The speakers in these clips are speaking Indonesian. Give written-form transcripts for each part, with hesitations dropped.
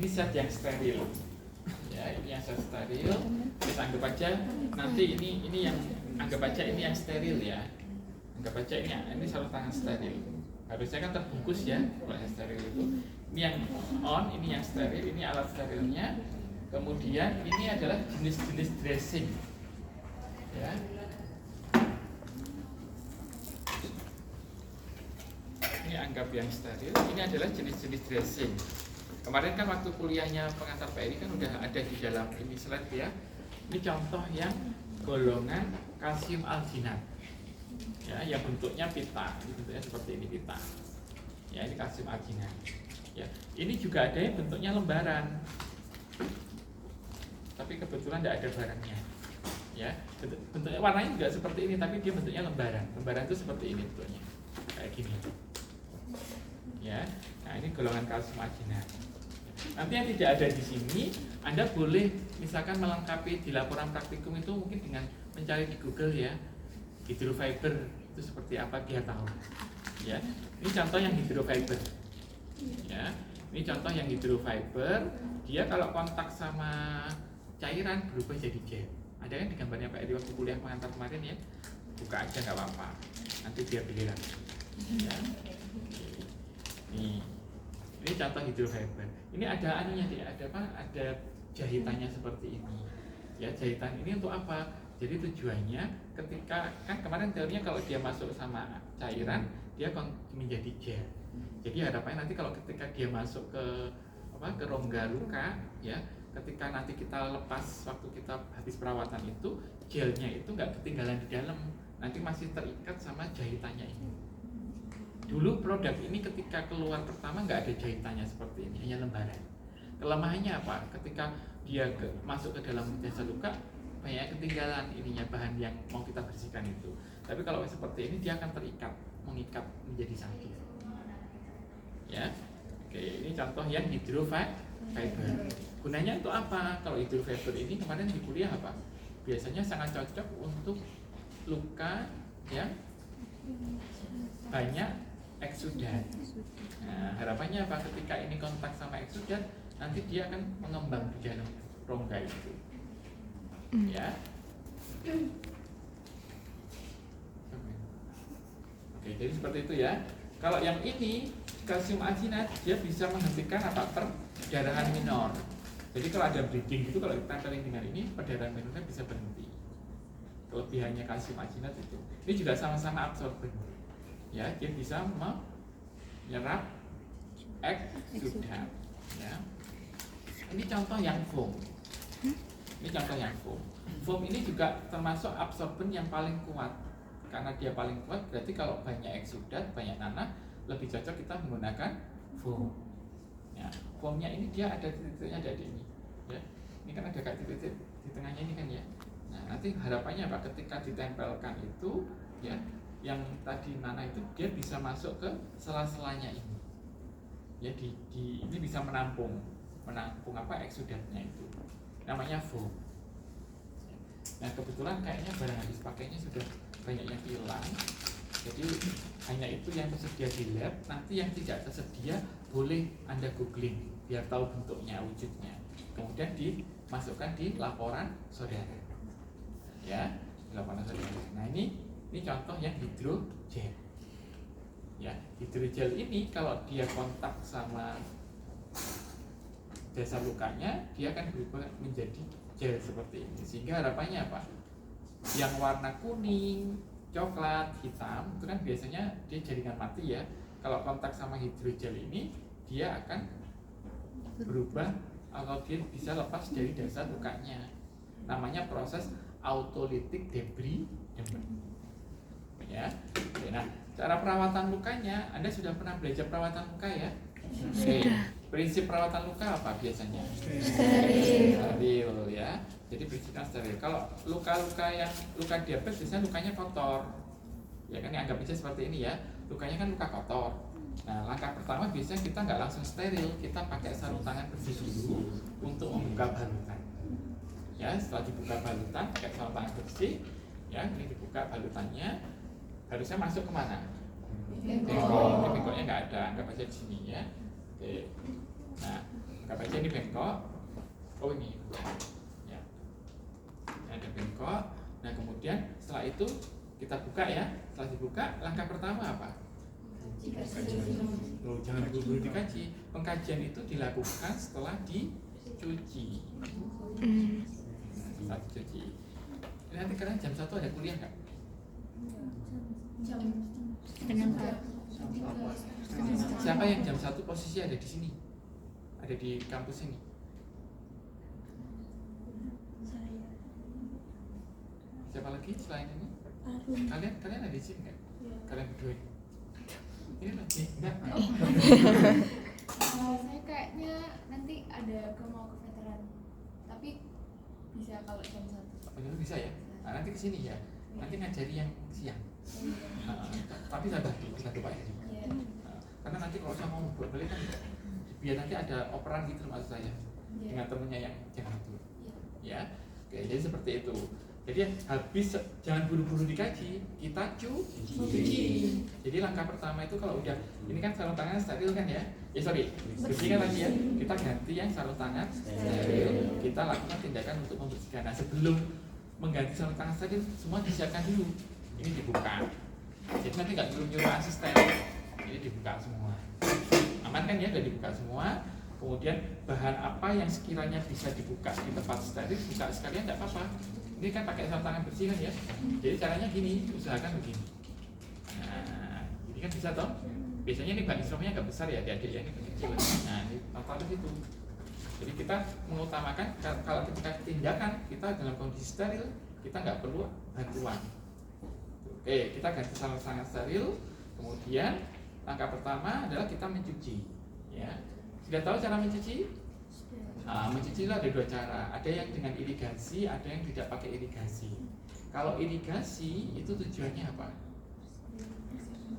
ini zat yang steril. Ya, ini yang zat steril. Kita anggap aja nanti ini yang anggap aja ini yang steril ya. Anggap aja ini sarung tangan steril. Harusnya kan terbungkus ya kalau yang steril itu. Ini yang on, ini yang steril, ini alat sterilnya. Kemudian ini adalah jenis-jenis dressing. Ya. Ini anggap yang steril, ini adalah jenis-jenis dressing. Kemarin kan waktu kuliahnya pengantar PRI kan udah ada di dalam ini slide ya. Ini contoh yang golongan kalsium alginat. Ya, yang bentuknya pita, ini bentuknya seperti ini pita. Ya, ini kalsium alginat. Ya, ini juga ada yang bentuknya lembaran. Tapi kebetulan tidak ada barangnya. Ya, bentuknya warnanya juga seperti ini, tapi dia bentuknya lembaran. Lembaran itu seperti ini bentuknya, kayak gini. Ya, nah ini golongan kalsium alginat. Nanti yang tidak ada di sini, Anda boleh misalkan melengkapi di laporan praktikum itu mungkin dengan mencari di Google ya, hydrofiber itu seperti apa dia tahu. Ya, ini contoh yang hydrofiber. Ya, ini contoh yang hydrofiber. Dia kalau kontak sama cairan berubah jadi gel. Ada kan di gambarnya Pak Edi waktu kuliah pengantar kemarin ya? Buka aja nggak apa-apa. Nanti dia pilih lagi. Ya. Ini contoh hydrofiber. Ini ada anunya dia, ada apa? Ada jahitannya seperti ini. Ya, jahitan ini untuk apa? Jadi tujuannya ketika kan kemarin teorinya kalau dia masuk sama cairan dia menjadi gel. Jadi harapannya nanti kalau ketika dia masuk ke ke rongga luka ya, ketika nanti kita lepas waktu kita habis perawatan itu gelnya itu nggak ketinggalan di dalam, nanti masih terikat sama jahitannya ini. Dulu produk ini ketika keluar pertama nggak ada jahitannya seperti ini, hanya lembaran. Kelemahannya apa? Ketika dia masuk ke dalam jasa luka banyak ketinggalan ininya bahan yang mau kita bersihkan itu. Tapi kalau seperti ini dia akan terikat, mengikat menjadi satu. Ya, oke, ini contoh yang hydrofiber. Gunanya untuk apa? Kalau hydrofiber ini kemarin di kuliah apa? Biasanya sangat cocok untuk luka ya banyak eksudan. Nah, harapannya apa? Ketika ini kontak sama eksudan, nanti dia akan mengembang di dalam rongga itu. Ya. Oke, jadi seperti itu ya. Kalau yang ini kalsium alginat dia bisa menghentikan apa? Perdarahan minor. Jadi kalau ada bleeding itu kalau ditempelin dengan ini perdarahan minornya bisa berhenti. Kelebihannya kalsium alginat itu. Ini juga sama-sama absorben. Ya, dia bisa menyerap eksudan. Ya. Ini contoh yang foam. Ini contoh yang foam. Foam ini juga termasuk absorben yang paling kuat. Karena dia paling kuat, berarti kalau banyak eksudan, banyak nanah, lebih cocok kita menggunakan foam. Ya, foamnya ini dia ada titik-titiknya ada di ini. Ya, ini kan ada kayak titik-titik di tengahnya ini kan ya. Nah, nanti harapannya apa? Ketika ditempelkan itu, ya, yang tadi nanah itu dia bisa masuk ke sela-selanya ini. Ya, ini bisa menampung apa eksudannya itu. Namanya foam. Nah, kebetulan kayaknya barang habis pakainya sudah banyak yang hilang. Jadi hanya itu yang tersedia di lab. Nanti yang tidak tersedia boleh Anda googling biar tahu bentuknya, wujudnya. Kemudian dimasukkan di laporan saudara. Ya, di laporan saudara. Nah, ini contoh yang hidrogel. Ya, hidrogel ini kalau dia kontak sama dasar lukanya, dia akan berubah menjadi gel seperti ini. Sehingga harapannya apa? Yang warna kuning, coklat, hitam itu kan biasanya dia jaringan mati ya. Kalau kontak sama hidrogel ini, dia akan berubah atau dia bisa lepas dari dasar lukanya. Namanya proses autolytic debridement. Ya. Oke, nah, cara perawatan lukanya, Anda sudah pernah belajar perawatan luka ya? Sudah. Prinsip perawatan luka apa biasanya? Steril ya. Jadi prinsipnya steril. Kalau luka-luka yang luka diabetes biasanya lukanya kotor. Ya kan, anggap aja seperti ini ya. Lukanya kan luka kotor. Nah, langkah pertama biasanya kita nggak langsung steril, kita pakai sarung tangan bersih dulu untuk membuka balutan. Ya, setelah dibuka balutan pakai sarung tangan bersih, ya ini dibuka balutannya, harusnya masuk kemana? Bengkok. Ini bengkoknya nggak ada, anggap aja di sini ya. Oke. Nah, Anggap aja ini bengkok. Oh ini ya. Ada bengkok. Nah kemudian setelah itu kita buka ya. Setelah dibuka, langkah pertama apa? Loh, jangan buru-buru dikaji. Pengkajian itu dilakukan setelah dicuci. Setelah dicuci. Ini nanti kalian jam 1 ada kuliah nggak? Siapa yang jam 1 posisi ada di sini? Ada di kampus ini? Siapa lagi selain ini? Kalian ada di sini nggak? Kalian berdua ini? Ini lagi enggak? Saya kayaknya nanti ada mau ke veteran, tapi bisa kalau jam 1. Benar bisa ya? Nah, nanti kesini ya. Nanti ngajari yang siang. Tapi saya bagi satu Pak ya. Karena nanti kalau saya mau buat balik kan biar nanti ada operan gitu maksud saya dengan temennya yang jam 1. Ya, oke, jadi seperti itu. Jadi habis jangan buru-buru dikaji, kita cuci. Jadi langkah pertama itu kalau udah ini kan sarung tangan steril kan ya? Sorry, bersihkan lagi ya. Kita ganti yang sarung tangan steril. Kita lakukan tindakan untuk membersihkan. Nah sebelum mengganti sarung tangan steril, semua disiapkan dulu. Ini dibuka. Jadi nanti nggak nyuruh asisten. Ini dibuka semua. Aman kan ya? Udah dibuka semua. Kemudian bahan apa yang sekiranya bisa dibuka di tempat steril, buka sekalian nggak apa-apa. Ini kan pakai sarung tangan bersih kan ya. Jadi caranya gini, usahakan begini. Nah, ini kan bisa toh. Biasanya ini bahan instrumennya nggak besar ya, adik-adik ya, ini kecil. Nah, ini taruh situ. Jadi kita mengutamakan kalau ketika tindakan kita dalam kondisi steril, kita nggak perlu bantuan. Oke, kita ganti sarung tangan steril. Kemudian langkah pertama adalah kita mencuci. Ya, sudah tahu cara mencuci? Mencuci itu ada 2 cara. Ada yang dengan irigasi, ada yang tidak pakai irigasi. Kalau irigasi itu tujuannya apa?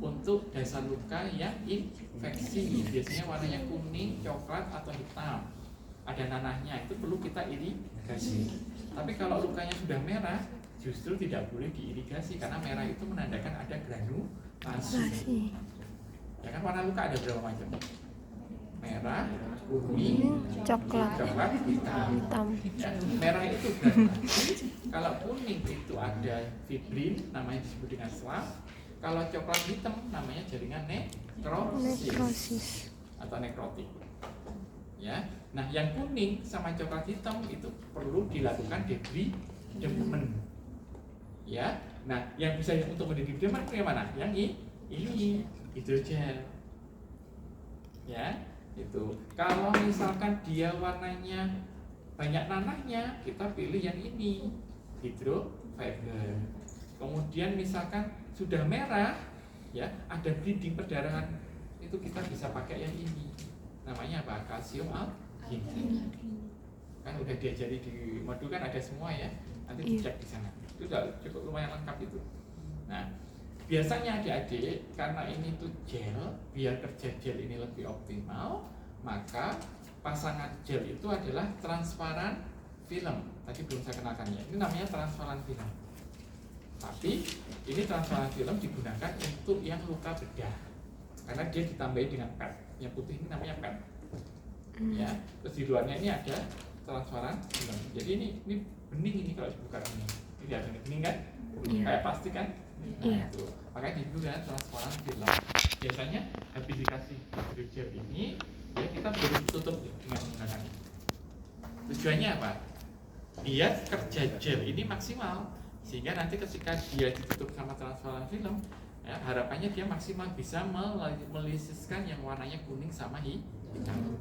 Untuk dasar luka yang infeksi, biasanya warnanya kuning, coklat atau hitam, ada nanahnya, itu perlu kita irigasi. Tapi kalau lukanya sudah merah, justru tidak boleh diirigasi karena merah itu menandakan ada granulasi. Ya kan warna luka ada berapa macam? Merah, kuning, coklat, hitam. Ya, merah itu granulasi. Kalau kuning itu ada fibrin, namanya disebut dengan SLAF. Kalau coklat hitam namanya jaringan nekrosis atau nekrotik. Ya, nah yang kuning sama coklat hitam itu perlu dilakukan debridement. Ya, nah yang bisa untuk mendebridement yang mana? Yang ini hidrogel. Ya. Itu kalau misalkan dia warnanya banyak nanahnya, kita pilih yang ini hydrofiber. Kemudian misalkan sudah merah ya, ada bleeding perdarahan, itu kita bisa pakai yang ini, namanya apa? Kalsium algin. Kan udah diajari di modul kan ada semua ya, nanti dicek di sana. Itu udah cukup lumayan lengkap itu. Nah biasanya adik-adik, karena ini tuh gel, biar kerja gel ini lebih optimal, maka pasangan gel itu adalah transparan film. Tadi belum saya kenalkan ya, ini namanya transparan film. Tapi ini transparan film digunakan untuk yang luka bedah, karena dia ditambahi dengan pad. Yang putih ini namanya pad. Ya, terus di luarnya ini ada transparan film. Jadi ini bening ini kalau dibuka ini ada bening kan? Kayak plastik kan? Nah, itu makanya digunakan transparan film. Biasanya habis dikasih hidrogel ini ya kita perlu tutup dengan menggunakan ini. Tujuannya apa? Dia kerja gel ini maksimal, sehingga nanti ketika dia ditutup sama transparan film ya, harapannya dia maksimal bisa melisiskan yang warnanya kuning sama hitam.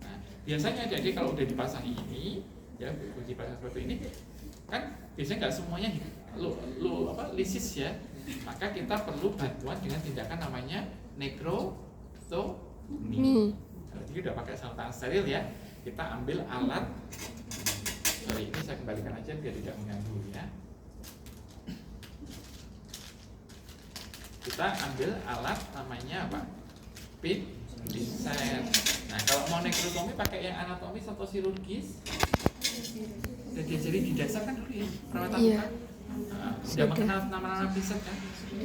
Nah, biasanya jadi kalau udah dipasang ini ya, dipasang seperti ini kan biasanya nggak semuanya lisis ya, maka kita perlu bantuan dengan tindakan namanya nekrotomi. Jadi udah pakai sarung tangan steril ya, kita ambil alat. Sorry, ini saya kembalikan aja biar tidak mengganggu ya. Kita ambil alat namanya apa? Pincet. Nah kalau mau nekrotomi pakai yang anatomis atau chirurgis, jadi di dasar kan dulu ya perawatan luka. Sudah mengenal nama-nama pincet kan?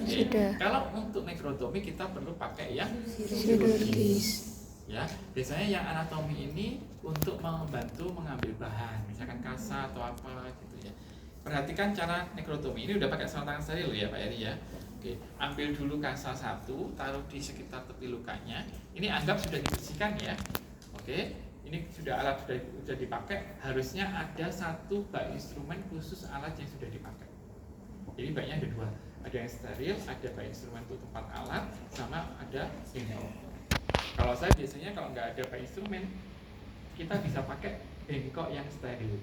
Sudah. Kalau untuk nekrotomi kita perlu pakai yang chirurgis. Ya, biasanya yang anatomi ini untuk membantu mengambil bahan, misalkan kasa atau apa gitu ya. Perhatikan cara nekrotomi. Ini udah pakai sarung tangan steril ya Pak Eri ya. Oke, ambil dulu kasa satu, taruh di sekitar tepi lukanya. Ini anggap sudah dibersihkan ya. Oke, ini sudah alat sudah dipakai. Harusnya ada satu bak instrumen khusus alat yang sudah dipakai. Jadi baknya ada dua, ada yang steril, ada bak instrumen untuk tempat alat, sama ada bengkok. Kalau saya biasanya kalau nggak ada bak instrumen, kita bisa pakai bengkok yang steril.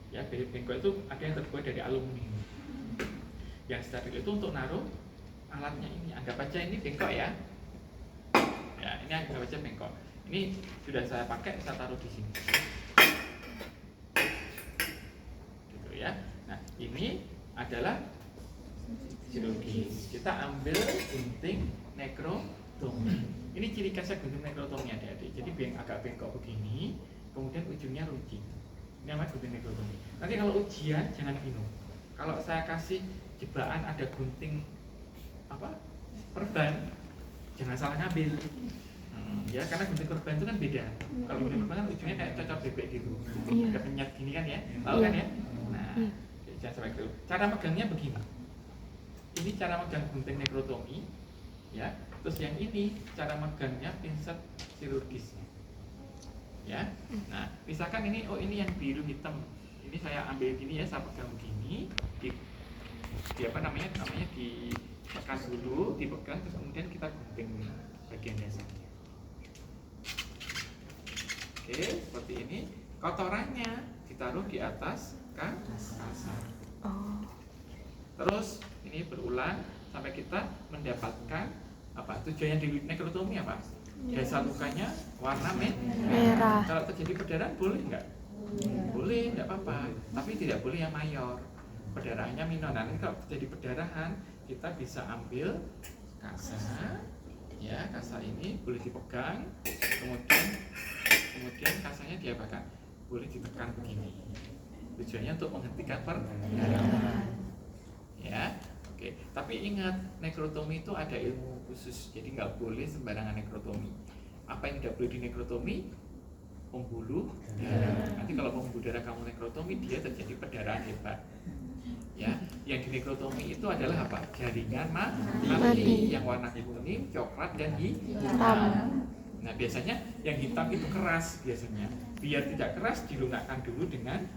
Ya, bengkok itu ada yang terbuat dari aluminium. Yang steril itu untuk naruh alatnya ini. Anggap aja ini bengkok ya. Ya, ini anggap aja bengkok. Ini sudah saya pakai, saya taruh di sini. Gitu ya. Nah, ini adalah chirurgis. Kita ambil gunting nekrotomi. Ini ciri khasnya gunting nekrotomi adik-adik. Jadi agak bengkok begini, kemudian ujungnya runcing. Ini namanya gunting nekrotomi. Nanti kalau ujian jangan bingung. Kalau saya kasih jebakan ada gunting perban, jangan salah ngambil. Ya, karena gunting perban itu kan beda. Kalau gunting perban kan ujungnya kayak cocok bebek gitu. Ada penyat gini kan ya, tahu kan ya? Nah, jangan sampai gitu. Cara megangnya begini. Ini cara megang gunting nekrotomi, ya. Terus yang ini cara megangnya pinset chirurgisnya, ya. Nah, misalkan ini, ini yang biru hitam. Ini saya ambil gini ya, saya pegang begini, di dipekan dulu, dipegang, terus kemudian kita gunting bagian dasarnya. Oke, seperti ini. Kotorannya ditaruh di atas kasa. Terus ini berulang sampai kita mendapatkan tujuannya di nekrotomi apa? Dasar lukanya warna merah. Kalau terjadi perdarahan boleh nggak? Boleh, nggak apa-apa. Tapi tidak boleh yang mayor. Perdarahannya minor. Nanti kalau terjadi perdarahan, kita bisa ambil kasa, ya, kasa ini boleh dipegang, kemudian kasanya diapakan? Boleh ditekan begini. Tujuannya untuk menghentikan perdarahan. Ya, oke. Tapi ingat, nekrotomi itu ada ilmu khusus, jadi nggak boleh sembarangan nekrotomi. Apa yang tidak boleh di nekrotomi? Pembuluh darah. Nanti kalau pembuluh darah kamu nekrotomi, dia terjadi perdarahan hebat. Ya, yang di nekrotomi itu adalah apa? Jaringan mati yang warna kuning, coklat dan hitam. Nah, biasanya yang hitam itu keras biasanya. Biar tidak keras, dilunakkan dulu dengan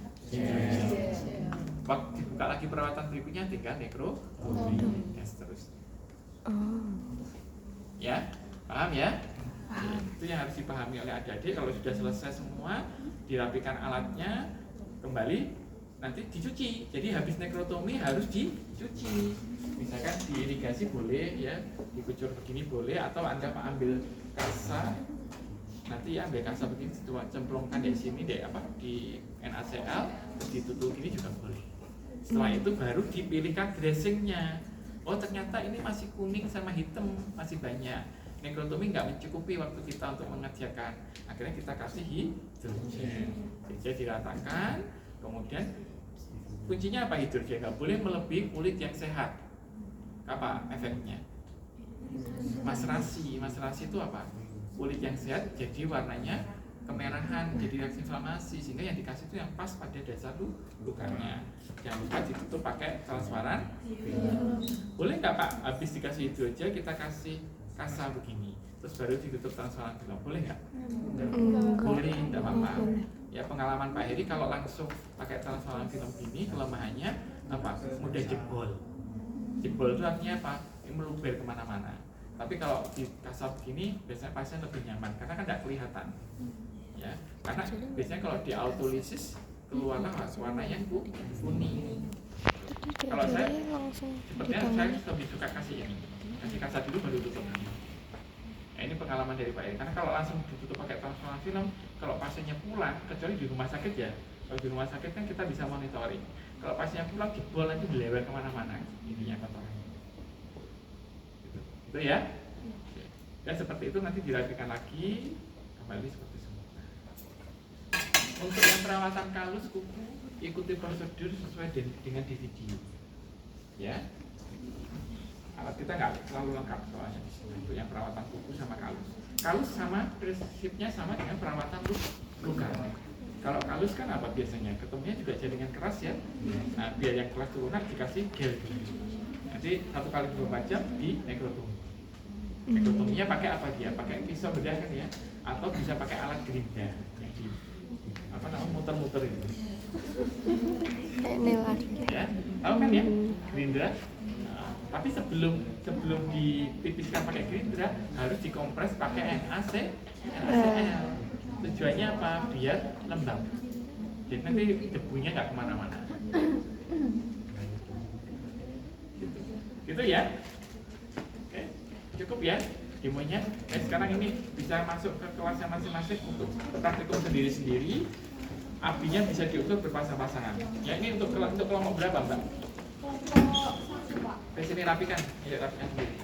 waktu dibuka lagi perawatan berikutnya tinggal nekrotomi dan seterusnya. Ya, paham ya? Itu yang harus dipahami oleh adik-adik. Kalau sudah selesai semua, dirapikan alatnya, kembali nanti dicuci. Jadi habis nekrotomi harus dicuci. Misalkan diirigasi boleh ya, dikucur begini boleh, atau Anda ambil kasa, nanti ambil kasa begini, cemplungkan di sini di NaCl, terus ditutup gini juga boleh. Setelah itu baru dipilihkan dressingnya. Oh, ternyata ini masih kuning sama hitam, masih banyak. Nekrotomi nggak mencukupi waktu kita untuk mengerjakan. Akhirnya kita kasih hidrogen. Jadi diratakan, kemudian kuncinya apa? Hidrogen. Nggak boleh melebihi kulit yang sehat. Apa efeknya? Masrasi itu apa? Kulit yang sehat jadi warnanya kemerahan, jadi reaksi inflamasi, sehingga yang dikasih itu yang pas pada dasar lukanya. Jangan lupa ditutup pakai transparan. Boleh nggak Pak? Habis dikasih hidrogen kita kasih kasa begini, terus baru ditutup transparan film, boleh nggak? Boleh, nggak apa-apa. Ya, pengalaman Pak Heri kalau langsung pakai transparan film gini, kelemahannya apa? Mudah jebol. Jebol itu artinya apa? Ini meluber kemana-mana. Tapi kalau di kasa begini, biasanya pasien lebih nyaman karena kan tidak kelihatan. Ya, karena biasanya kalau di autolisis keluarlah warna yang kuning. Kalau saya sepertinya saya lebih suka kasih kasa dulu baru tutup. Nah, ini pengalaman dari Pak Eri. Karena kalau langsung ditutup pakai transparan film, kalau pasiennya pulang, kecuali di rumah sakit ya. Kalau di rumah sakit kan kita bisa monitoring. Kalau pasiennya pulang jebol nanti dilewer kemana-mana. Intinya kotorannya. Itu ya. Dan seperti itu nanti dirapikan lagi, kembali seperti semula. Untuk yang perawatan kalus kuku, ikuti prosedur sesuai dengan di video. Ya. Alat kita nggak selalu lengkap soalnya di sini untuk yang perawatan kuku sama kalus. kalus sama prinsipnya sama dengan perawatan luka. Kalau kalus kan apa biasanya? Ketemunya juga jaringan keras ya. Nah, biar yang keras itu lunak dikasih gel dulu. Nanti 1 kali 24 jam di nekrotomi. Nekrotominya pakai apa dia? Pakai pisau bedah kan ya? Atau bisa pakai alat gerinda yang di apa namanya muter-muter itu. Ya, tahu kan ya? Gerinda. Nah, tapi sebelum ditipiskan pakai gerinda harus dikompres pakai NaCl. Tujuannya apa? Biar lembab. Jadi nanti debunya nggak kemana-mana. Gitu ya. Oke, cukup ya demonya. Sekarang ini bisa masuk ke kelasnya masing-masing untuk praktikum sendiri-sendiri. Apinya bisa diukur berpasang-pasangan. Ya ini untuk kelompok berapa, Mbak? Kelompok 1, Pak. Di sini rapikan, ya rapikan sendiri.